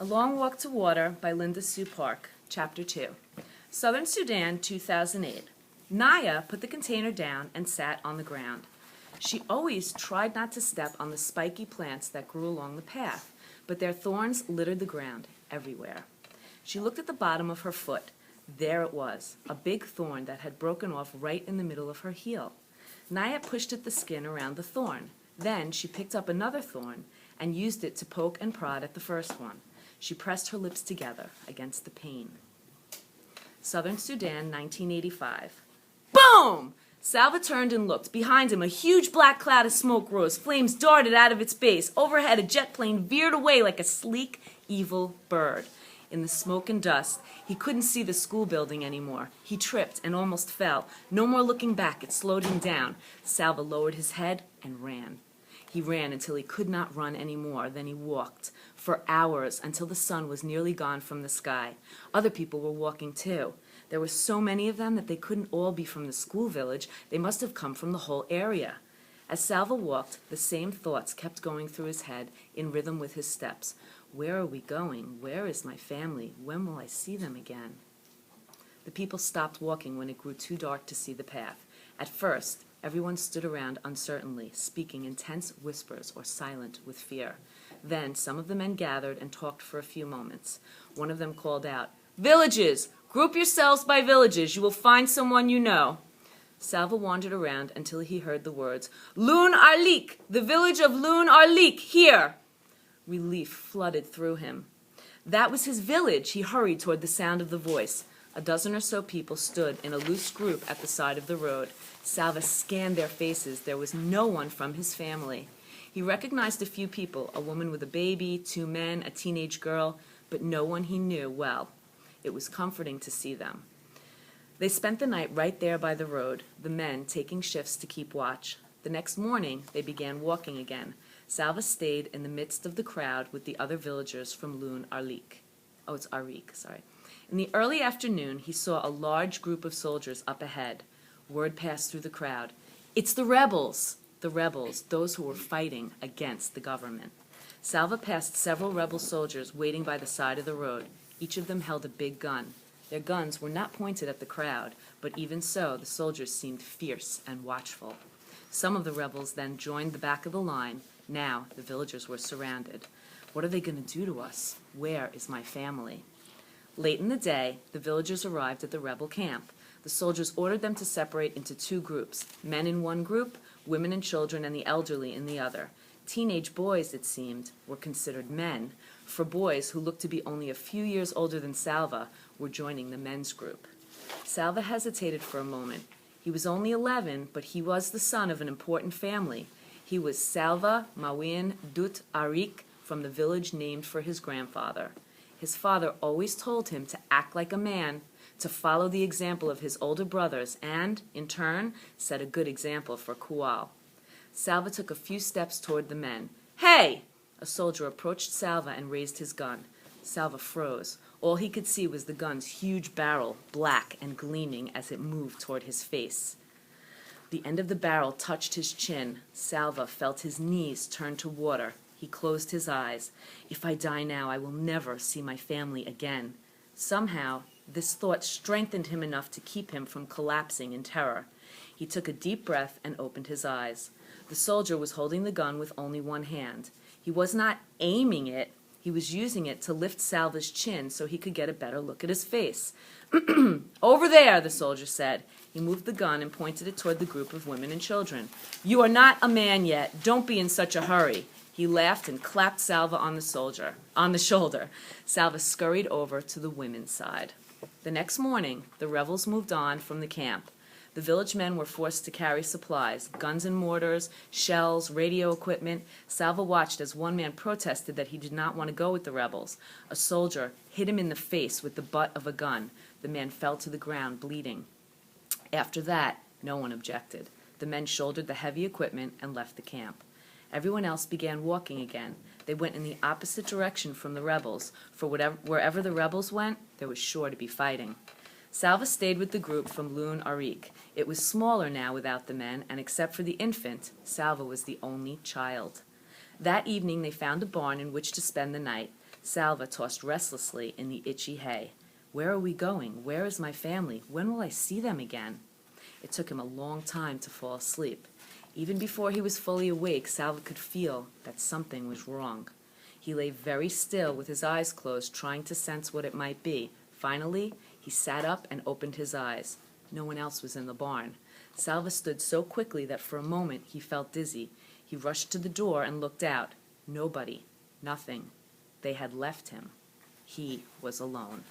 A Long Walk to Water by Linda Sue Park, Chapter 2. Southern Sudan, 2008. Naya put the container down and sat on the ground. She always tried not to step on the spiky plants that grew along the path, but their thorns littered the ground everywhere. She looked at the bottom of her foot. There it was, a big thorn that had broken off right in the middle of her heel. Naya pushed at the skin around the thorn. Then she picked up another thorn and used it to poke and prod at the first one. She pressed her lips together against the pain. Southern Sudan, 1985. Boom! Salva turned and looked. Behind him, a huge black cloud of smoke rose. Flames darted out of its base. Overhead, a jet plane veered away like a sleek, evil bird. In the smoke and dust, he couldn't see the school building anymore. He tripped and almost fell. No more looking back. It slowed him down. Salva lowered his head and ran. He ran until he could not run anymore. Then he walked for hours until the sun was nearly gone from the sky. Other people were walking too. There were so many of them that they couldn't all be from the school village. They must have come from the whole area. As Salva walked, the same thoughts kept going through his head in rhythm with his steps. Where are we going? Where is my family? When will I see them again? The people stopped walking when it grew too dark to see the path. At first, everyone stood around uncertainly, speaking in tense whispers or silent with fear. Then some of the men gathered and talked for a few moments. One of them called out, "Villages! Group yourselves by villages. You will find someone you know." Salva wandered around until he heard the words, "Lun Arlik! The village of Lun Arlik! Here!" Relief flooded through him. That was his village. He hurried toward the sound of the voice. A dozen or so people stood in a loose group at the side of the road. Salva scanned their faces. There was no one from his family. He recognized a few people, a woman with a baby, two men, a teenage girl, but no one he knew well. It was comforting to see them. They spent the night right there by the road, the men taking shifts to keep watch. The next morning, they began walking again. Salva stayed in the midst of the crowd with the other villagers from Lun Arlik. Oh, it's Arik, sorry. In the early afternoon, he saw a large group of soldiers up ahead. Word passed through the crowd. "It's the rebels!" The rebels, those who were fighting against the government. Salva passed several rebel soldiers waiting by the side of the road. Each of them held a big gun. Their guns were not pointed at the crowd, but even so, the soldiers seemed fierce and watchful. Some of the rebels then joined the back of the line. Now the villagers were surrounded. What are they going to do to us? Where is my family? Late in the day, the villagers arrived at the rebel camp. The soldiers ordered them to separate into two groups, men in one group, women and children and the elderly in the other. Teenage boys, it seemed, were considered men, for boys who looked to be only a few years older than Salva were joining the men's group. Salva hesitated for a moment. He was only 11, but he was the son of an important family. He was Salva Mawin Dut Arik from the village named for his grandfather. His father always told him to act like a man, to follow the example of his older brothers, and, in turn, set a good example for Kual. Salva took a few steps toward the men. "Hey!" A soldier approached Salva and raised his gun. Salva froze. All he could see was the gun's huge barrel, black and gleaming as it moved toward his face. The end of the barrel touched his chin. Salva felt his knees turn to water. He closed his eyes. "If I die now, I will never see my family again." Somehow, this thought strengthened him enough to keep him from collapsing in terror. He took a deep breath and opened his eyes. The soldier was holding the gun with only one hand. He was not aiming it. He was using it to lift Salva's chin so he could get a better look at his face. "Over there," the soldier said. He moved the gun and pointed it toward the group of women and children. "You are not a man yet. Don't be in such a hurry." He laughed and clapped Salva on the shoulder. Salva scurried over to the women's side. The next morning, the rebels moved on from the camp. The village men were forced to carry supplies, guns and mortars, shells, radio equipment. Salva watched as one man protested that he did not want to go with the rebels. A soldier hit him in the face with the butt of a gun. The man fell to the ground, bleeding. After that, no one objected. The men shouldered the heavy equipment and left the camp. Everyone else began walking again. They went in the opposite direction from the rebels, for wherever the rebels went, there was sure to be fighting. Salva stayed with the group from Lun Arik. It was smaller now without the men, and except for the infant, Salva was the only child. That evening they found a barn in which to spend the night. Salva tossed restlessly in the itchy hay. Where are we going? Where is my family? When will I see them again? It took him a long time to fall asleep. Even before he was fully awake, Salva could feel that something was wrong. He lay very still with his eyes closed, trying to sense what it might be. Finally, he sat up and opened his eyes. No one else was in the barn. Salva stood so quickly that for a moment he felt dizzy. He rushed to the door and looked out. Nobody. Nothing. They had left him. He was alone.